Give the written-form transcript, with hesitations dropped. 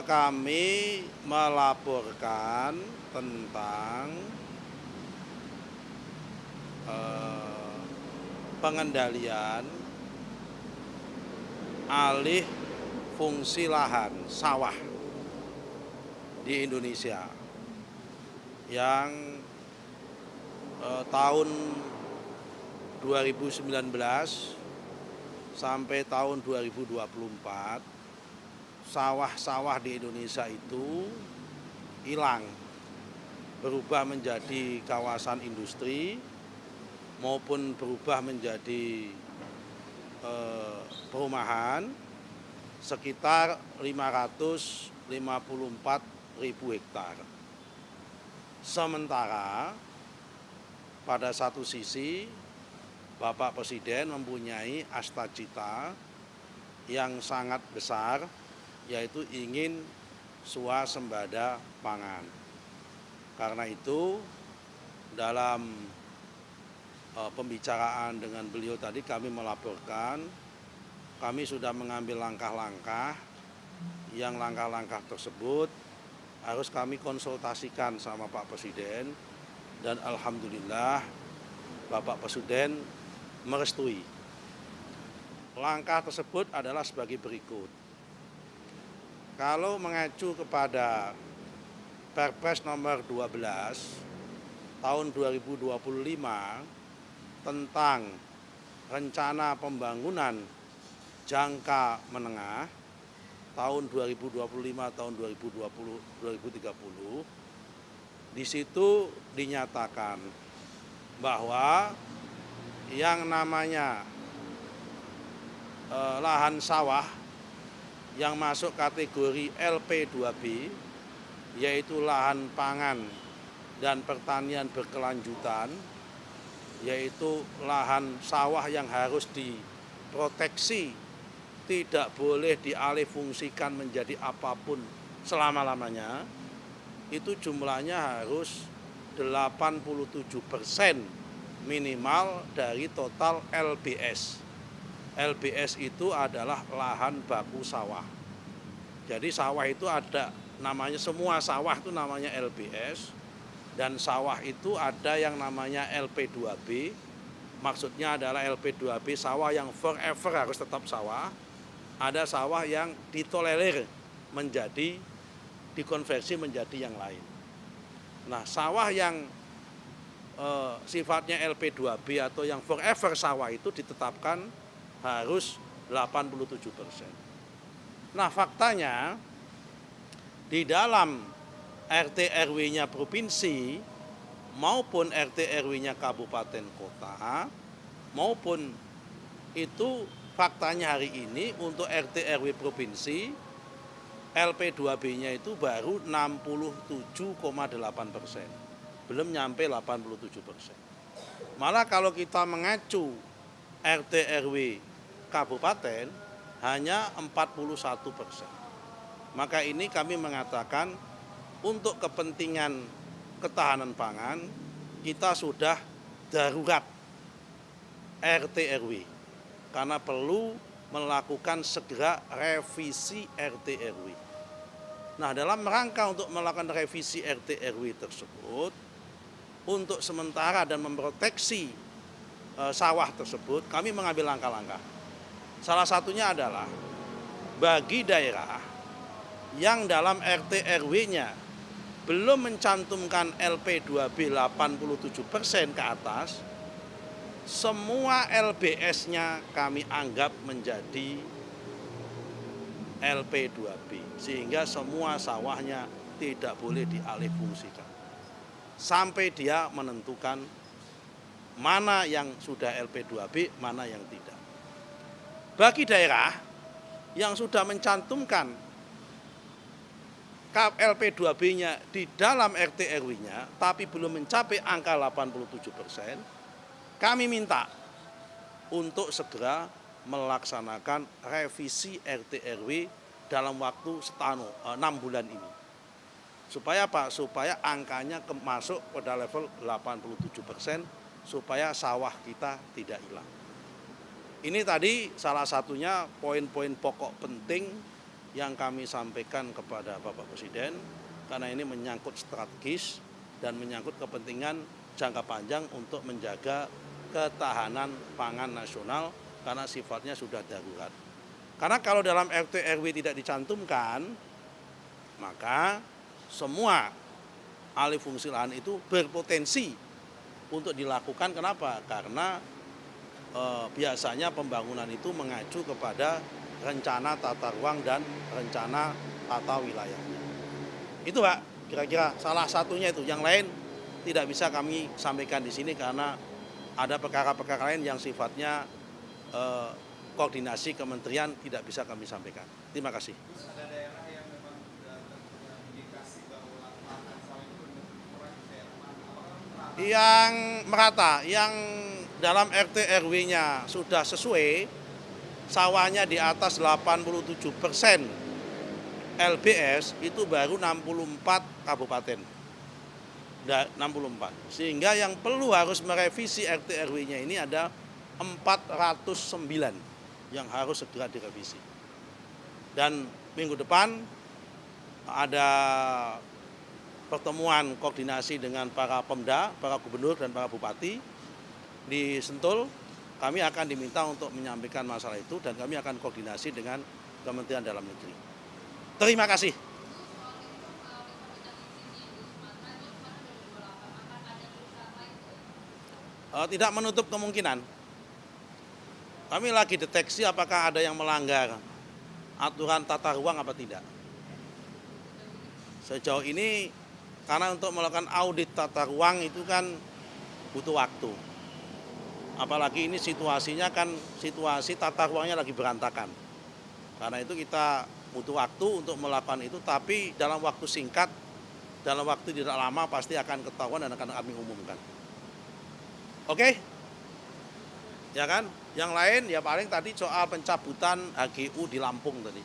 Kami melaporkan tentang eee, pengendalian alih fungsi lahan sawah di Indonesia yang tahun 2019 sampai tahun 2024 sawah-sawah di Indonesia itu hilang, berubah menjadi kawasan industri maupun berubah menjadi perumahan sekitar 554.000 hektar. Sementara pada satu sisi Bapak Presiden mempunyai cita yang sangat besar, yaitu ingin swasembada pangan. Karena itu dalam pembicaraan dengan beliau tadi kami melaporkan, kami sudah mengambil langkah-langkah yang langkah-langkah tersebut harus kami konsultasikan sama Pak Presiden, dan alhamdulillah Bapak Presiden merestui. Langkah tersebut adalah sebagai berikut. Kalau mengacu kepada Perpres nomor 12 tahun 2025 tentang rencana pembangunan jangka menengah tahun 2025 tahun 2030, di situ dinyatakan bahwa yang namanya lahan sawah yang masuk kategori LP2B, yaitu lahan pangan dan pertanian berkelanjutan, yaitu lahan sawah yang harus diproteksi, tidak boleh dialihfungsikan menjadi apapun selama-lamanya, itu jumlahnya harus 87% minimal dari total LBS. LBS itu adalah lahan baku sawah. Jadi sawah itu ada namanya, semua sawah itu namanya LBS, dan sawah itu ada yang namanya LP2B. Maksudnya adalah LP2B sawah yang forever harus tetap sawah. Ada sawah yang ditolerir menjadi dikonversi menjadi yang lain. Nah, sawah yang sifatnya LP2B atau yang forever sawah itu ditetapkan harus 87%. Nah, faktanya di dalam RT RW-nya provinsi maupun RT RW-nya kabupaten kota maupun itu faktanya hari ini untuk RT RW provinsi LP2B-nya itu baru 67,8%. Belum nyampe 87%. Malah kalau kita mengacu RT RW kabupaten hanya 41%. Maka ini kami mengatakan untuk kepentingan ketahanan pangan kita sudah darurat RT RW karena perlu melakukan segera revisi RT RW. Nah, dalam rangka untuk melakukan revisi RT RW tersebut untuk sementara dan memproteksi sawah tersebut, kami mengambil langkah-langkah. Salah satunya adalah bagi daerah yang dalam RT RW-nya belum mencantumkan LP2B 87% ke atas, semua LBS-nya kami anggap menjadi LP2B, sehingga semua sawahnya tidak boleh dialihfungsikan sampai dia menentukan mana yang sudah LP2B, mana yang tidak. Bagi daerah yang sudah mencantumkan LP2B-nya di dalam RT RW-nya tapi belum mencapai angka 87%, kami minta untuk segera melaksanakan revisi RT RW dalam waktu 6 bulan ini. Supaya apa? Supaya angkanya masuk pada level 87%, supaya sawah kita tidak hilang. Ini tadi salah satunya poin-poin pokok penting yang kami sampaikan kepada Bapak Presiden, karena ini menyangkut strategis dan menyangkut kepentingan jangka panjang untuk menjaga ketahanan pangan nasional karena sifatnya sudah darurat. Karena kalau dalam RT RW tidak dicantumkan, maka semua alih fungsi lahan itu berpotensi untuk dilakukan. Kenapa? Karena biasanya pembangunan itu mengacu kepada rencana tata ruang dan rencana tata wilayahnya. Itu Pak, kira-kira salah satunya itu. Yang lain tidak bisa kami sampaikan di sini karena ada perkara-perkara lain yang sifatnya koordinasi kementerian tidak bisa kami sampaikan. Terima kasih. Ada daerah yang memang sudah terpunya indikasi bahwa lahan sawit itu kurang di daerah mana? Apakah Yang merata, yang dalam RT RW-nya sudah sesuai, sawahnya di atas 87% LBS itu baru 64 kabupaten. 64. Sehingga yang perlu harus merevisi RT RW-nya ini ada 409 yang harus segera direvisi. Dan minggu depan ada pertemuan koordinasi dengan para Pemda, para gubernur dan para bupati di Sentul. Kami akan diminta untuk menyampaikan masalah itu dan kami akan koordinasi dengan Kementerian Dalam Negeri. Terima kasih. Tidak menutup kemungkinan. Kami lagi deteksi apakah ada yang melanggar aturan tata ruang apa tidak. Sejauh ini karena untuk melakukan audit tata ruang itu kan butuh waktu. Apalagi ini situasinya kan situasi tata ruangnya lagi berantakan. Karena itu kita butuh waktu untuk melakukan itu, tapi dalam waktu singkat, dalam waktu tidak lama pasti akan ketahuan dan akan kami umumkan. Oke? Ya kan? Yang lain ya paling tadi soal pencabutan HGU di Lampung tadi.